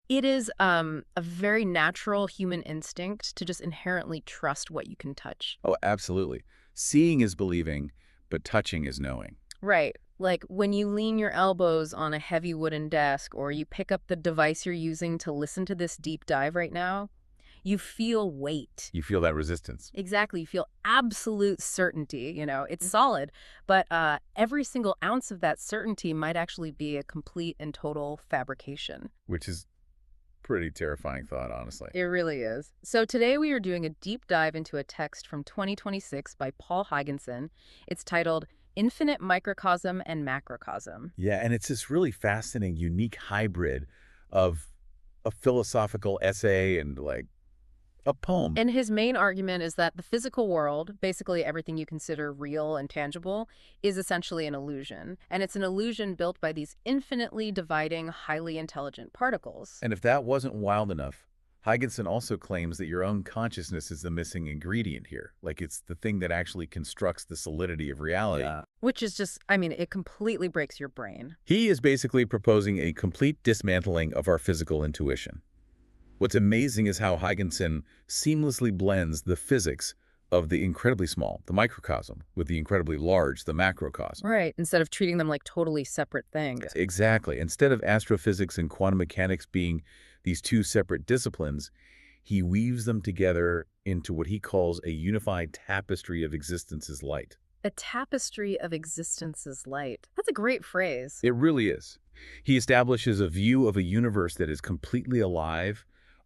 It is a very natural human instinct to just inherently trust what you can touch. Oh, absolutely. Seeing is believing, but touching is knowing. Right. Like when you lean your elbows on a heavy wooden desk or you pick up the device you're using to listen to this deep dive right now, you feel weight. You feel that resistance. Exactly. You feel absolute certainty. It's solid, but every single ounce of that certainty might actually be a complete and total fabrication. Which is pretty terrifying thought, honestly. It really is. So today we are doing a deep dive into a text from 2026 by Paul Huygensen. It's titled Infinite Microcosm and Macrocosm. Yeah, and it's this really fascinating, unique hybrid of a philosophical essay and like a poem. And his main argument is that the physical world, basically everything you consider real and tangible, is essentially an illusion. And it's an illusion built by these infinitely dividing, highly intelligent particles. And if that wasn't wild enough, Huygensen also claims that your own consciousness is the missing ingredient here. Like it's the thing that actually constructs the solidity of reality. Yeah. Which is just, I mean, it completely breaks your brain. He is basically proposing a complete dismantling of our physical intuition. What's amazing is how Huygensen seamlessly blends the physics of the incredibly small, the microcosm, with the incredibly large, the macrocosm. Right. Instead of treating them like totally separate things. Exactly. Instead of astrophysics and quantum mechanics being these two separate disciplines, he weaves them together into what he calls a unified tapestry of existence's light. A tapestry of existence's light. That's a great phrase. It really is. He establishes a view of a universe that is completely alive,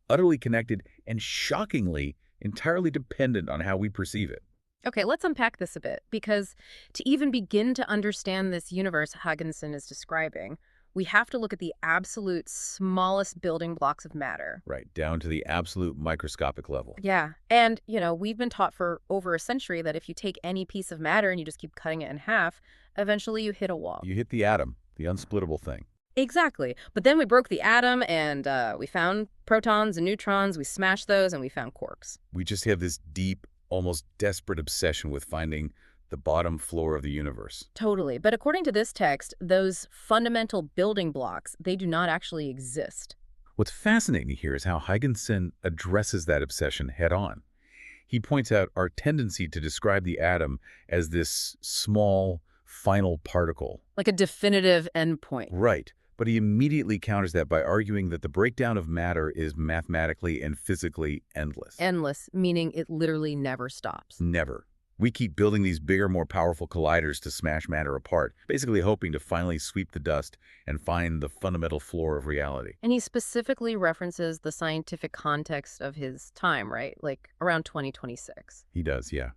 utterly connected, and shockingly entirely dependent on how we perceive it. Okay, let's unpack this a bit, because to even begin to understand this universe Hugginson is describing, we have to look at the absolute smallest building blocks of matter. Right, down to the absolute microscopic level. Yeah, and, we've been taught for over a century that if you take any piece of matter and you just keep cutting it in half, eventually you hit a wall. You hit the atom, the unsplittable thing. Exactly. But then we broke the atom and we found protons and neutrons, we smashed those, and we found quarks. We just have this deep, almost desperate obsession with finding the bottom floor of the universe. Totally. But according to this text, those fundamental building blocks, they do not actually exist. What's fascinating here is how Huygensen addresses that obsession head-on. He points out our tendency to describe the atom as this small, final particle. Like a definitive endpoint. Right. But he immediately counters that by arguing that the breakdown of matter is mathematically and physically endless. Endless, meaning it literally never stops. Never. We keep building these bigger, more powerful colliders to smash matter apart, basically hoping to finally sweep the dust and find the fundamental floor of reality. And he specifically references the scientific context of his time, right? Like around 2026. He does, yeah.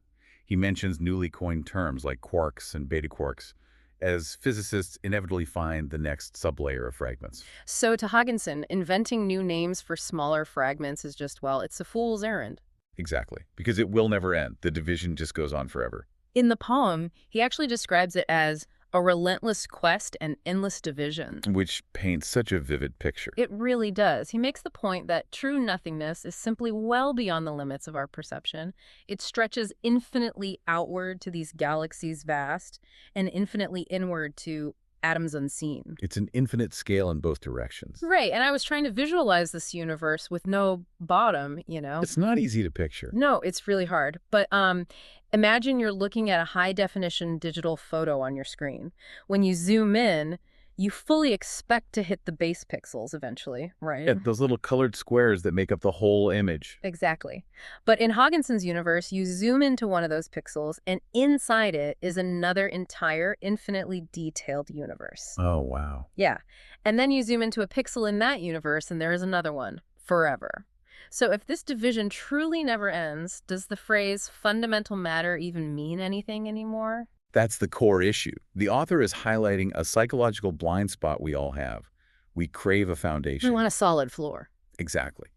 He mentions newly coined terms like quarks and beta quarks, as physicists inevitably find the next sublayer of fragments. So to Hugginson, inventing new names for smaller fragments is just, well, it's a fool's errand. Exactly, because it will never end. The division just goes on forever. In the poem, he actually describes it as a relentless quest and endless division. Which paints such a vivid picture. It really does. He makes the point that true nothingness is simply well beyond the limits of our perception. It stretches infinitely outward to these galaxies vast and infinitely inward to atoms unseen. It's an infinite scale in both directions. Right, and I was trying to visualize this universe with no bottom. It's not easy to picture. No, it's really hard. But imagine you're looking at a high-definition digital photo on your screen. When you zoom in, you fully expect to hit the base pixels eventually, right? Yeah, those little colored squares that make up the whole image. Exactly. But in Hogginson's universe, you zoom into one of those pixels, and inside it is another entire, infinitely detailed universe. Oh, wow. Yeah. And then you zoom into a pixel in that universe, and there is another one, forever. So if this division truly never ends, does the phrase fundamental matter even mean anything anymore? That's the core issue. The author is highlighting a psychological blind spot we all have. We crave a We foundation. want a solid floor. Exactly.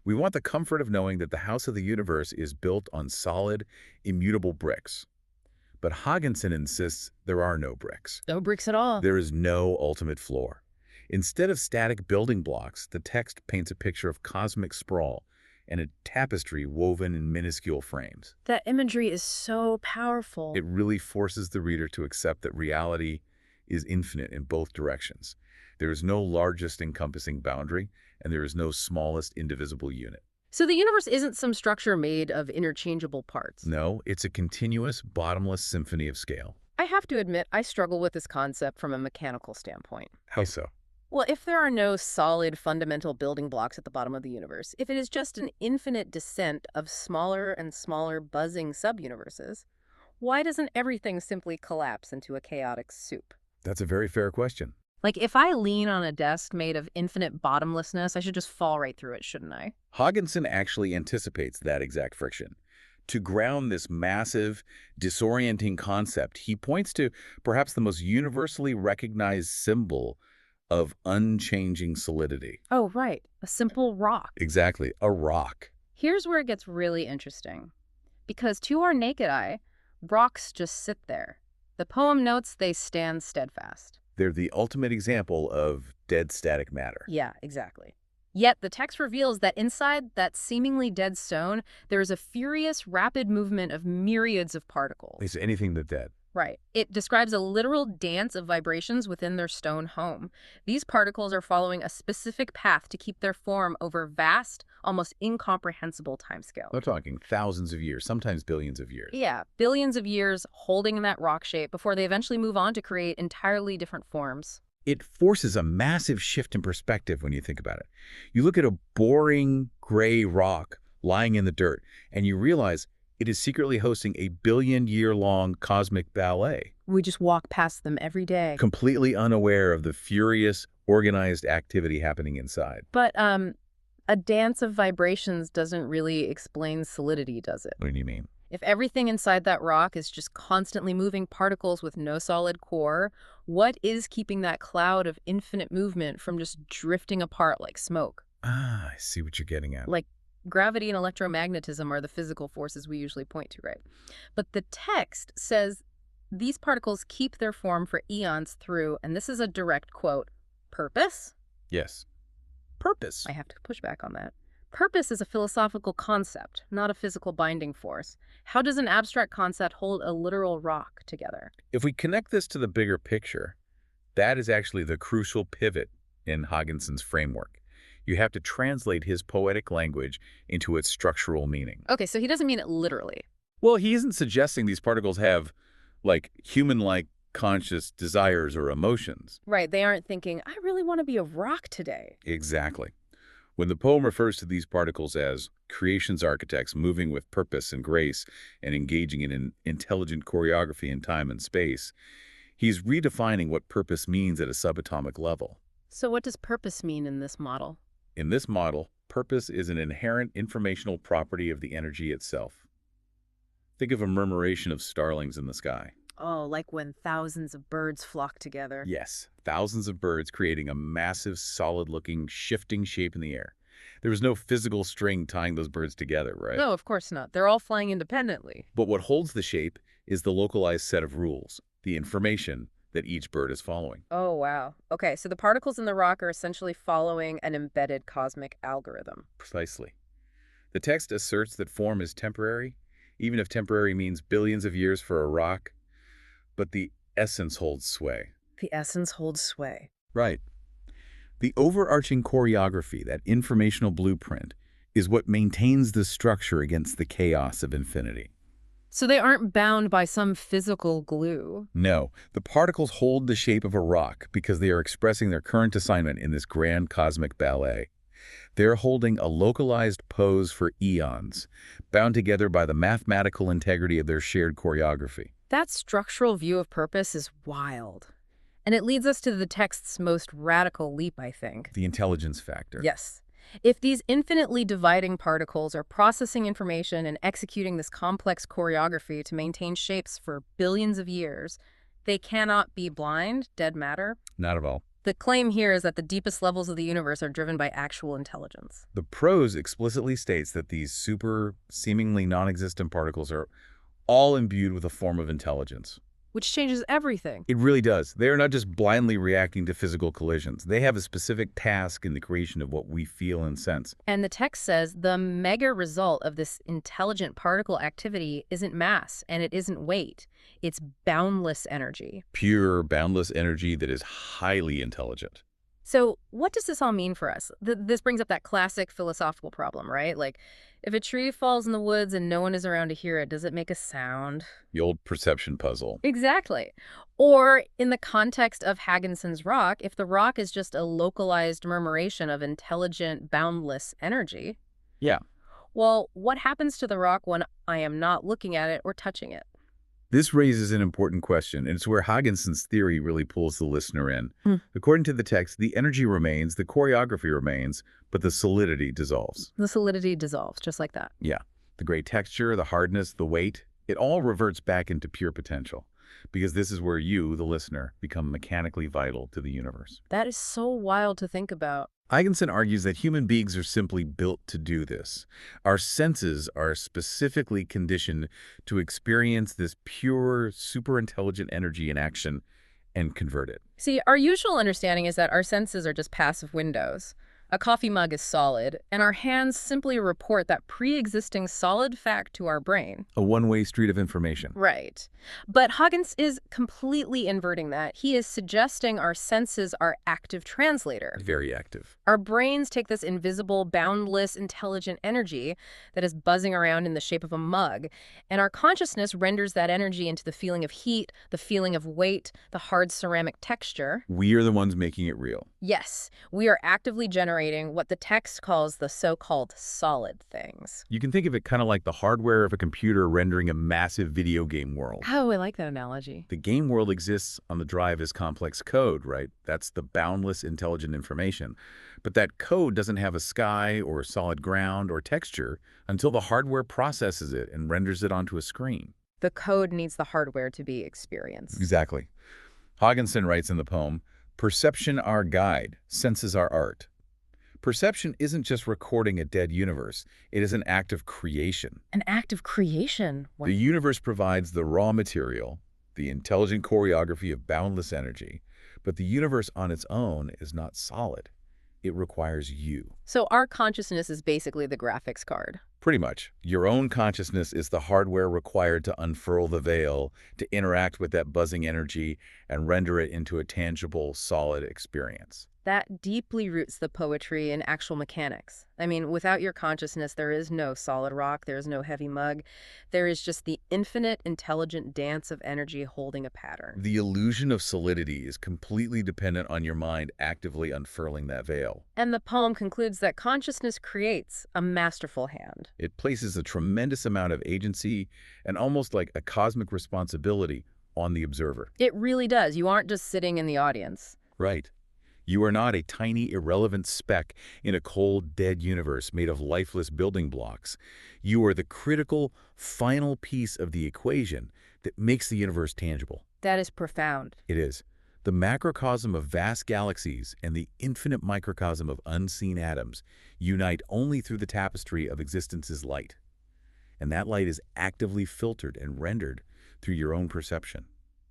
We want the comfort of knowing that the house of the universe is built on solid, immutable bricks. But Hogginson insists there are no bricks. No bricks at all. There is no ultimate floor. Instead of static building blocks, the text paints a picture of cosmic sprawl and a tapestry woven in minuscule frames. That imagery is so powerful. It really forces the reader to accept that reality is infinite in both directions. There is no largest encompassing boundary, and there is no smallest indivisible unit. So the universe isn't some structure made of interchangeable parts. No, it's a continuous, bottomless symphony of scale. I have to admit, I struggle with this concept from a mechanical standpoint. How so? Well, if there are no solid fundamental building blocks at the bottom of the universe, if it is just an infinite descent of smaller and smaller buzzing subuniverses, why doesn't everything simply collapse into a chaotic soup? That's a very fair question. Like, if I lean on a desk made of infinite bottomlessness, I should just fall right through it, shouldn't I? Hogginson actually anticipates that exact friction. To ground this massive, disorienting concept, he points to perhaps the most universally recognized symbol of unchanging solidity. Oh, right. A simple rock. Exactly, a rock. Here's where it gets really interesting. Because to our naked eye, rocks just sit there. The poem notes they stand steadfast. They're the ultimate example of dead static matter. Yeah, exactly. Yet the text reveals that inside that seemingly dead stone, there is a furious, rapid movement of myriads of particles. Is anything but dead. Right. It describes a literal dance of vibrations within their stone home. These particles are following a specific path to keep their form over vast, almost incomprehensible timescales. We're talking thousands of years, sometimes billions of years. Yeah, billions of years holding that rock shape before they eventually move on to create entirely different forms. It forces a massive shift in perspective when you think about it. You look at a boring gray rock lying in the dirt, and you realize it is secretly hosting a billion-year-long cosmic ballet, We just walk past them every day. completely unaware of the furious, organized activity happening inside. But a dance of vibrations doesn't really explain solidity, does it? What do you mean? If everything inside that rock is just constantly moving particles with no solid core, what is keeping that cloud of infinite movement from just drifting apart like smoke? Ah, I see what you're getting at. Like gravity and electromagnetism are the physical forces we usually point to, right? But the text says these particles keep their form for eons through, and this is a direct quote, purpose? Yes. Purpose. I have to push back on that. Purpose is a philosophical concept, not a physical binding force. How does an abstract concept hold a literal rock together? If we connect this to the bigger picture, that is actually the crucial pivot in Hogginson's framework. You have to translate his poetic language into its structural meaning. Okay, so he doesn't mean it literally. Well, he isn't suggesting these particles have, like, human-like conscious desires or emotions. Right, they aren't thinking, I really want to be a rock today. Exactly. When the poem refers to these particles as creation's architects moving with purpose and grace and engaging in an intelligent choreography in time and space, he's redefining what purpose means at a subatomic level. So what does purpose mean in this model? In this model, purpose is an inherent informational property of the energy itself. Think of a murmuration of starlings in the sky. Oh, like when thousands of birds flock together. Yes, thousands of birds creating a massive, solid-looking, shifting shape in the air. There was no physical string tying those birds together, right? No, of course not. They're all flying independently. But what holds the shape is the localized set of rules, the information that each bird is following. Oh, wow. Okay, so the particles in the rock are essentially following an embedded cosmic algorithm. Precisely. The text asserts that form is temporary, even if temporary means billions of years for a rock, but the essence holds sway. The essence holds sway. Right. The overarching choreography, that informational blueprint, is what maintains the structure against the chaos of infinity. So they aren't bound by some physical glue. No, the particles hold the shape of a rock because they are expressing their current assignment in this grand cosmic ballet. They're holding a localized pose for eons, bound together by the mathematical integrity of their shared choreography. That structural view of purpose is wild. And it leads us to the text's most radical leap, I think. The intelligence factor. Yes. If these infinitely dividing particles are processing information and executing this complex choreography to maintain shapes for billions of years, they cannot be blind, dead matter. Not at all. The claim here is that the deepest levels of the universe are driven by actual intelligence. The prose explicitly states that these super, seemingly non-existent particles are all imbued with a form of intelligence. which changes everything. It really does. They are not just blindly reacting to physical collisions. They have a specific task in the creation of what we feel and sense. And the text says the mega result of this intelligent particle activity isn't mass and it isn't weight. It's boundless energy. Pure, boundless energy that is highly intelligent. So what does this all mean for us? This brings up that classic philosophical problem, right? Like, if a tree falls in the woods and no one is around to hear it, does it make a sound? The old perception puzzle. Exactly. Or in the context of Hagginson's rock, if the rock is just a localized murmuration of intelligent, boundless energy, Yeah. well, what happens to the rock when I am not looking at it or touching it? This raises an important question, and it's where Hagginson's theory really pulls the listener in. Hmm. According to the text, the energy remains, the choreography remains, but the solidity dissolves. The solidity dissolves, just like that. Yeah. The gray texture, the hardness, the weight, it all reverts back into pure potential. Because this is where you, the listener, become mechanically vital to the universe. That is so wild to think about. Higginson argues that human beings are simply built to do this. Our senses are specifically conditioned to experience this pure, super-intelligent energy in action and convert it. See, our usual understanding is that our senses are just passive windows. A coffee mug is solid, and our hands simply report that pre-existing solid fact to our brain. A one-way street of information. Right. But Huggins is completely inverting that. He is suggesting our senses are active translator. Very active. Our brains take this invisible, boundless, intelligent energy that is buzzing around in the shape of a mug, and our consciousness renders that energy into the feeling of heat, the feeling of weight, the hard ceramic texture. We are the ones making it real. Yes, we are actively generating what the text calls the so-called solid things. You can think of it kind of like the hardware of a computer rendering a massive video game world. Oh, I like that analogy. The game world exists on the drive as complex code, right? That's the boundless intelligent information. But that code doesn't have a sky or solid ground or texture until the hardware processes it and renders it onto a screen. The code needs the hardware to be experienced. Exactly. Hogginson writes in the poem, "Perception our guide, senses our art." Perception isn't just recording a dead universe. It is an act of creation. An act of creation. The universe provides the raw material, the intelligent choreography of boundless energy, but the universe on its own is not solid. It requires you. So our consciousness is basically the graphics card. Pretty much. Your own consciousness is the hardware required to unfurl the veil, to interact with that buzzing energy, and render it into a tangible, solid experience. That deeply roots the poetry in actual mechanics. I mean, without your consciousness, there is no solid rock, there is no heavy mug. There is just the infinite, intelligent dance of energy holding a pattern. The illusion of solidity is completely dependent on your mind actively unfurling that veil. And the poem concludes that consciousness creates a masterful hand. It places a tremendous amount of agency and almost like a cosmic responsibility on the observer. It really does. You aren't just sitting in the audience. Right. You are not a tiny, irrelevant speck in a cold, dead universe made of lifeless building blocks. You are the critical, final piece of the equation that makes the universe tangible. That is profound. It is. The macrocosm of vast galaxies and the infinite microcosm of unseen atoms unite only through the tapestry of existence's light. And that light is actively filtered and rendered through your own perception.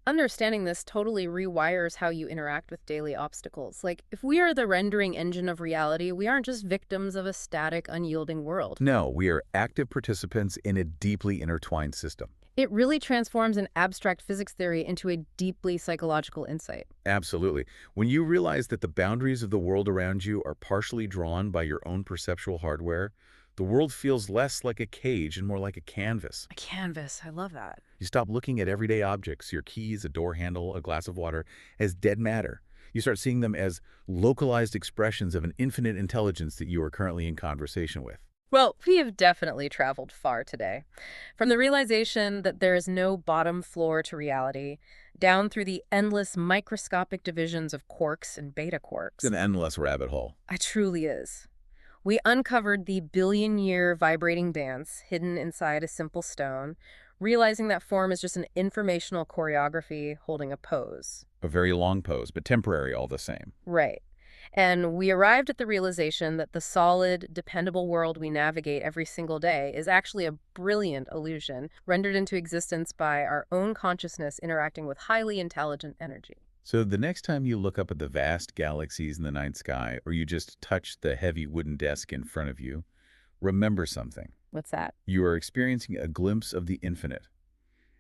Understanding this totally rewires how you interact with daily obstacles. Like, if we are the rendering engine of reality, we aren't just victims of a static, unyielding world. No, we are active participants in a deeply intertwined system. It really transforms an abstract physics theory into a deeply psychological insight. Absolutely. When you realize that the boundaries of the world around you are partially drawn by your own perceptual hardware, the world feels less like a cage and more like a canvas. A canvas. I love that. You stop looking at everyday objects, your keys, a door handle, a glass of water, as dead matter. You start seeing them as localized expressions of an infinite intelligence that you are currently in conversation with. Well, we have definitely traveled far today. From the realization that there is no bottom floor to reality, down through the endless microscopic divisions of quarks and beta quarks. It's an endless rabbit hole. It truly is. We uncovered the billion-year vibrating dance hidden inside a simple stone, realizing that form is just an informational choreography holding a pose. A very long pose, but temporary all the same. Right. And we arrived at the realization that the solid, dependable world we navigate every single day is actually a brilliant illusion rendered into existence by our own consciousness interacting with highly intelligent energy. So the next time you look up at the vast galaxies in the night sky, or you just touch the heavy wooden desk in front of you, remember something. What's that? You are experiencing a glimpse of the infinite,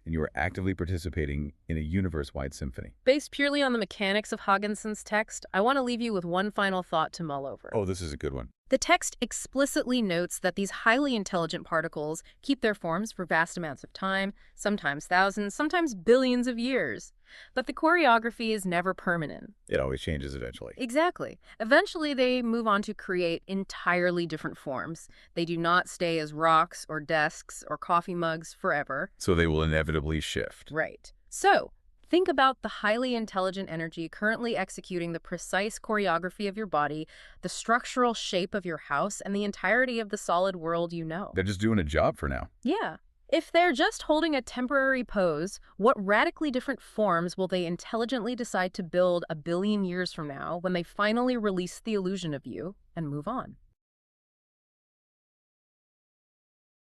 and you are actively participating in a universe-wide symphony. Based purely on the mechanics of Higginson's text, I want to leave you with one final thought to mull over. Oh, this is a good one. The text explicitly notes that these highly intelligent particles keep their forms for vast amounts of time, sometimes thousands, sometimes billions of years. But the choreography is never permanent. It always changes eventually. Exactly. Eventually, they move on to create entirely different forms. They do not stay as rocks or desks or coffee mugs forever. So they will inevitably shift. Right. So, think about the highly intelligent energy currently executing the precise choreography of your body, the structural shape of your house, and the entirety of the solid world you know. They're just doing a job for now. Yeah. If they're just holding a temporary pose, what radically different forms will they intelligently decide to build a billion years from now when they finally release the illusion of you and move on?